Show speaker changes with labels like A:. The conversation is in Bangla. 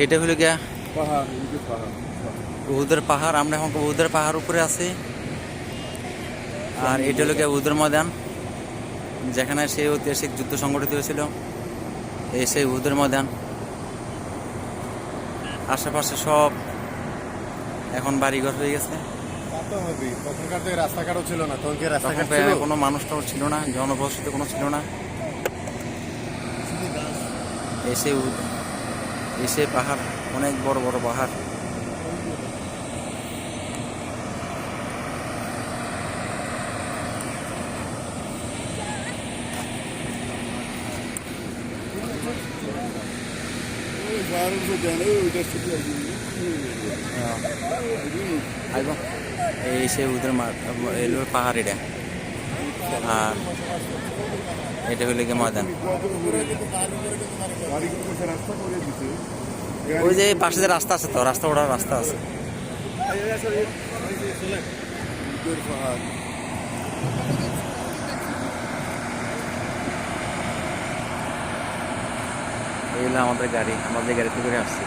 A: এটা হলো গিয়া
B: পাহাড়,
A: উহুদের পাহাড়। আমরা এখন উহুদের পাহাড় উপরে আছি। আর এটা হলো গিয়া উহুদের ময়দান, যেখানে সেই ঐতিহাসিক যুদ্ধ সংগঠিত হয়েছিল। এই সেই উহুদের ময়দান। আশেপাশে সব এখন বাড়িঘর হয়ে গেছে।
B: তখনকার দিকে রাস্তাঘাটও ছিল না, তখন কি
A: তখন
B: রাস্তাঘাট ছিল?
A: কোনো মানুষটাও ছিল না, জনবসতি কোনো ছিল না। এসে পাহাড়, অনেক বড় বড় পাহাড়। আইব এই সে উদের পাহাড় এটা। আর এটা হইলে গিয়ে ময়দান। ওই যে পাশে যে রাস্তা আছে, তো রাস্তা ওঠার রাস্তা আছে। এই হলো আমাদের গাড়ি, আমাদের গাড়িতে করে আসছি।